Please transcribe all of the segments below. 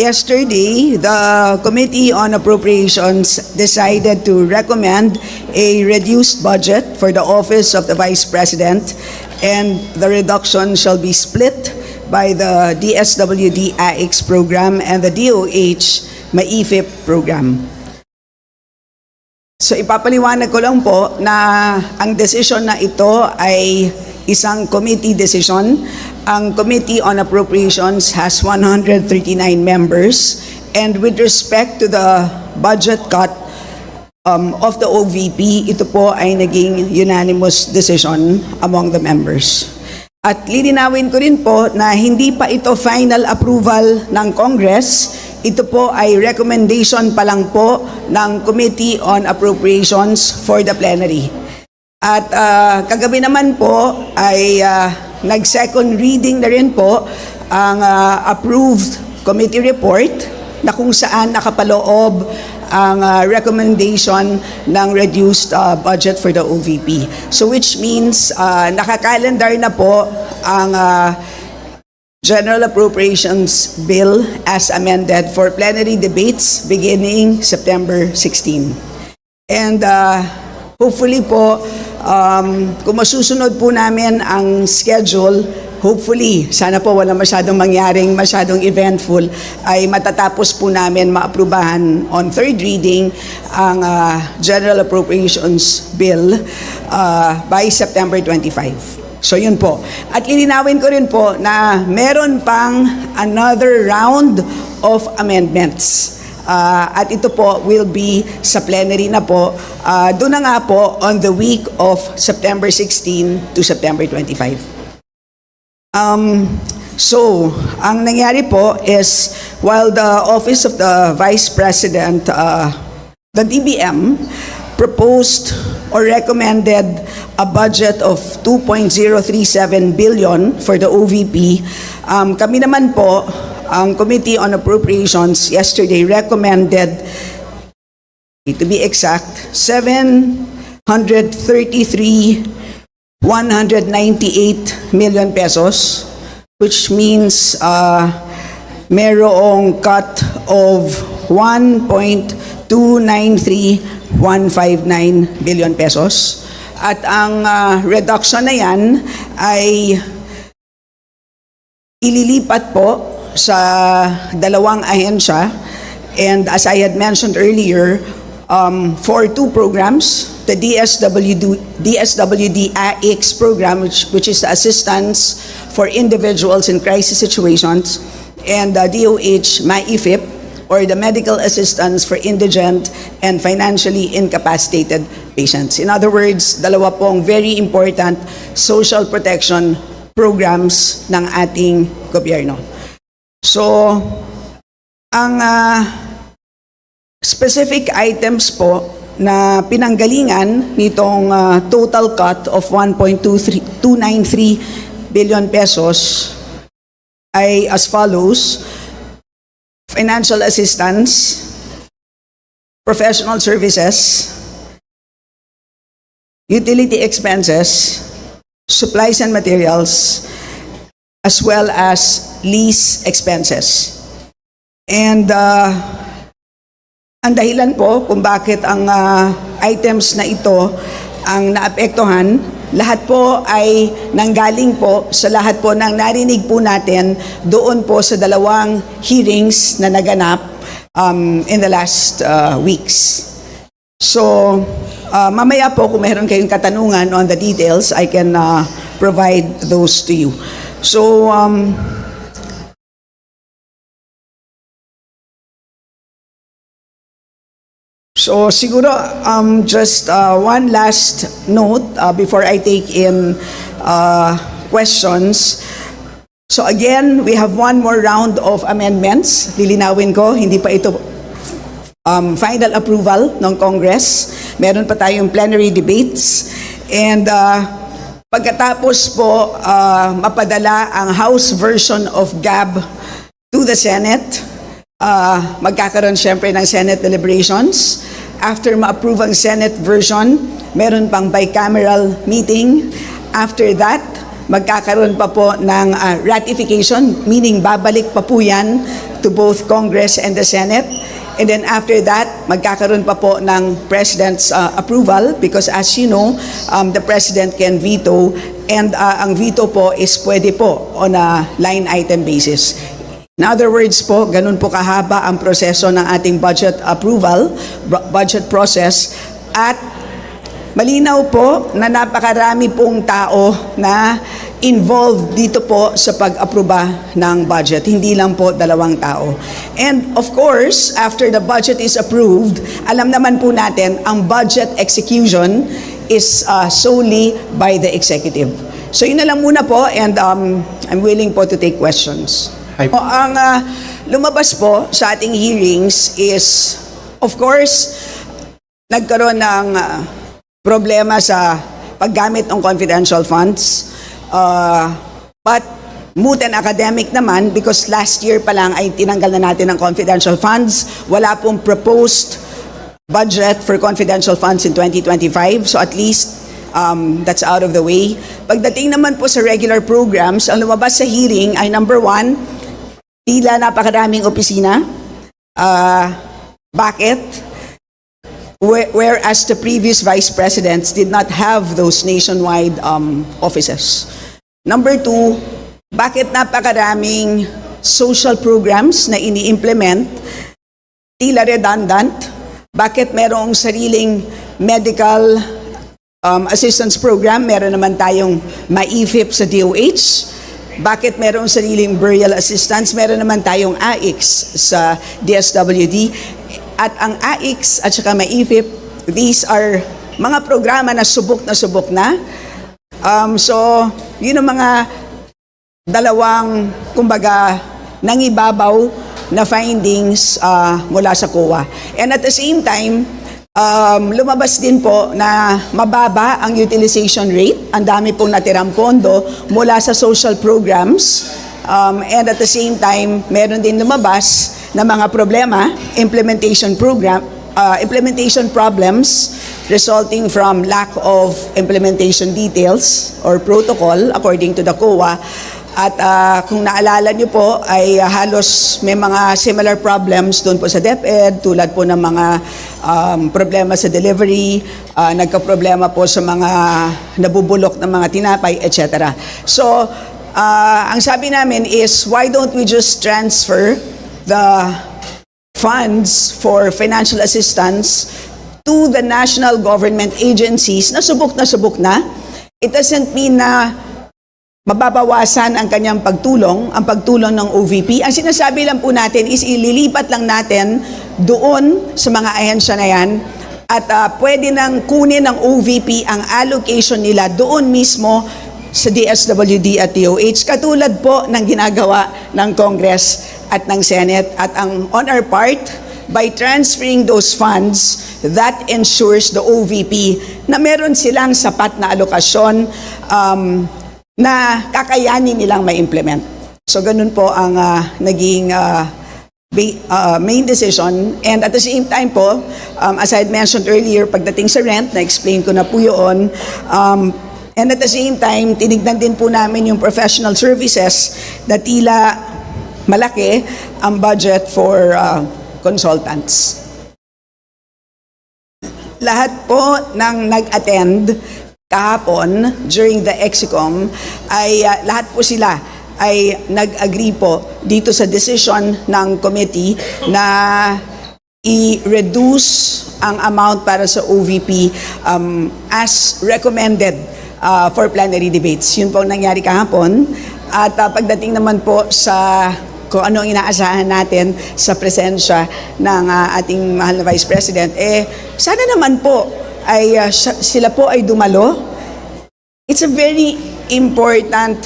Yesterday, the Committee on Appropriations decided to recommend a reduced budget for the Office of the Vice President, and the reduction shall be split by the DSWD AIX program and the DOH MAIFIP program. So ipapaliwanag ko lang po na ang decision na ito ay isang committee decision. Ang Committee on Appropriations has 139 members, and with respect to the budget cut of the OVP, ito po ay naging unanimous decision among the members. At lilinawin ko rin po na hindi pa ito final approval ng Congress. Ito po ay recommendation pa lang po ng Committee on Appropriations for the plenary. At kagabi naman po ay nag-second reading na rin po ang approved committee report na kung saan nakapaloob ang recommendation ng reduced budget for the OVP. So which means nakakalendar na po ang General Appropriations Bill as amended for plenary debates beginning September 16. And hopefully po, kung masusunod po namin ang schedule, hopefully, sana po wala masyadong mangyaring, masyadong eventful, ay matatapos po namin maaprubahan on third reading ang General Appropriations Bill by September 25. So yun po. At lilinawin ko rin po na meron pang another round of amendments. At ito po will be sa plenary na po. Doon na nga po on the week of September 16 to September 25. So, ang nangyari po is while the Office of the Vice President, the DBM, proposed or recommended a budget of 2.037 billion for the OVP, kami naman po, ang Committee on Appropriations yesterday recommended, to be exact, 733,198 million pesos, which means merong cut of 1.293159 billion pesos. At ang reduction na yan ay ililipat po sa dalawang ahensya, and as I had mentioned earlier, for two programs, the DSWD AIX program, which is the assistance for individuals in crisis situations, and the DOH MAIFIP, or the medical assistance for indigent and financially incapacitated patients. In other words, dalawa pong very important social protection programs ng ating gobyerno. So, ang specific items po na pinanggalingan nitong total cut of 1.293 billion pesos ay as follows: financial assistance, professional services, utility expenses, supplies and materials, as well as lease expenses. And ang dahilan po kung bakit ang items na ito ang naapektuhan, lahat po ay nanggaling po sa lahat po ng narinig po natin doon po sa dalawang hearings na naganap in the last weeks. So, mamaya po kung meron kayong katanungan on the details, I can provide those to you. So, siguro just one last note before I take in questions. So again, we have one more round of amendments. Lilinawin ko, hindi pa ito final approval ng Congress. Meron pa tayong plenary debates. And pagkatapos po mapadala ang House version of GAB to the Senate, magkakaroon syempre ng Senate deliberations. After ma-approve ang Senate version, meron pang bicameral meeting. After that, magkakaroon pa po ng ratification, meaning babalik pa po yan to both Congress and the Senate. And then after that, magkakaroon pa po ng President's approval because as you know, the President can veto and ang veto po is pwede po on a line item basis. In other words po, ganun po kahaba ang proseso ng ating budget approval, budget process at malinaw po na napakarami pong tao na involved dito po sa pag-aproba ng budget. Hindi lang po 2 tao. And of course, after the budget is approved, alam naman po natin, ang budget execution is solely by the executive. So yun na lang muna po and I'm willing po to take questions. Ang lumabas po sa ating hearings is, of course, nagkaroon ng problema sa paggamit ng confidential funds. But moot and academic naman because last year pa lang ay tinanggal na natin ang confidential funds. Wala pong proposed budget for confidential funds in 2025. So at least that's out of the way. Pagdating naman po sa regular programs, ang lumabas sa hearing ay number 1, tila napakaraming opisina. Bakit? Whereas the previous vice presidents did not have those nationwide offices. Number 2, bakit napakaraming social programs na ini-implement? Tila redundant. Bakit merong sariling medical assistance program? Meron naman tayong MAIFIP sa DOH. Bakit merong sariling burial assistance? Meron naman tayong AIX sa DSWD. At ang AIX at saka MAIFIP, these are mga programa na subok na. So, yun ang mga dalawang, kumbaga, nangibabaw na findings mula sa COA. And at the same time, lumabas din po na mababa ang utilization rate. Ang dami pong natirang pondo mula sa social programs. And at the same time, meron din lumabas na mga problema, implementation problems resulting from lack of implementation details or protocol according to the COA. At kung naalala niyo po ay halos may mga similar problems doon po sa DepEd tulad po ng mga problema sa delivery, nagka-problema po sa mga nabubulok ng mga tinapay, etc. So, ang sabi namin is why don't we just transfer the funds for financial assistance to the national government agencies na subok na. It doesn't mean na mababawasan ang kanyang pagtulong, ang pagtulong ng OVP. Ang sinasabi lang po natin is ililipat lang natin doon sa mga ahensya na yan at pwede nang kunin ng OVP ang allocation nila doon mismo sa DSWD at DOH katulad po ng ginagawa ng Congress at ng Senate. At on our part, by transferring those funds, that ensures the OVP na meron silang sapat na alokasyon na kakayanin nilang ma-implement. So ganun po ang naging main decision. And at the same time po, as I had mentioned earlier, pagdating sa rent, na-explain ko na po yun. And at the same time, tinignan din po namin yung professional services na tila malaki ang budget for consultants. Lahat po ng nag-attend kahapon during the EXICOM ay lahat po sila ay nag-agree po dito sa decision ng committee na i-reduce ang amount para sa OVP as recommended for plenary debates. Yun po ang nangyari kahapon. At pagdating naman po sa kung ano ang inaasahan natin sa presensya ng ating mahal na Vice President, sana naman po ay sila po ay dumalo. It's a very important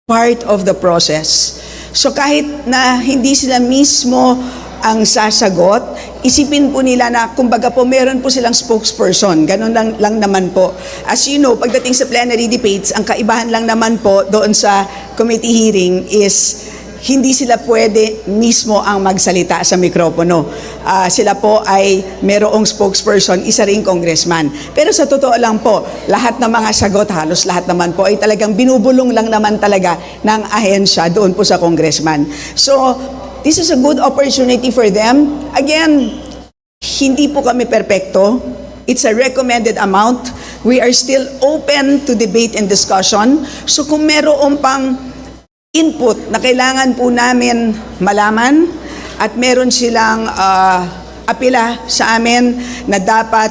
part of the process. So kahit na hindi sila mismo ang sasagot, isipin po nila na kumbaga po meron po silang spokesperson. Ganun lang naman po. As you know, pagdating sa plenary debates, ang kaibahan lang naman po doon sa committee hearing is hindi sila pwede mismo ang magsalita sa mikropono. Sila po ay merong spokesperson, isa ring congressman. Pero sa totoo lang po, lahat ng mga sagot, halos lahat naman po ay talagang binubulong lang naman talaga ng ahensya doon po sa congressman. So, this is a good opportunity for them. Again, hindi po kami perpekto. It's a recommended amount. We are still open to debate and discussion. So kung meron pang input na kailangan po namin malaman at meron silang apela sa amin na dapat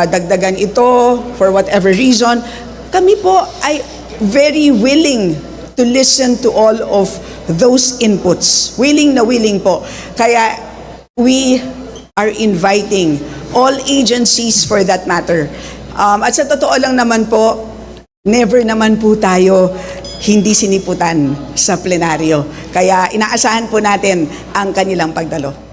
dagdagan ito for whatever reason, kami po ay very willing to listen to all of those inputs. Willing na willing po. Kaya we are inviting all agencies for that matter. At sa totoo lang naman po, never naman po tayo hindi siniputan sa plenaryo. Kaya inaasahan po natin ang kanilang pagdalo.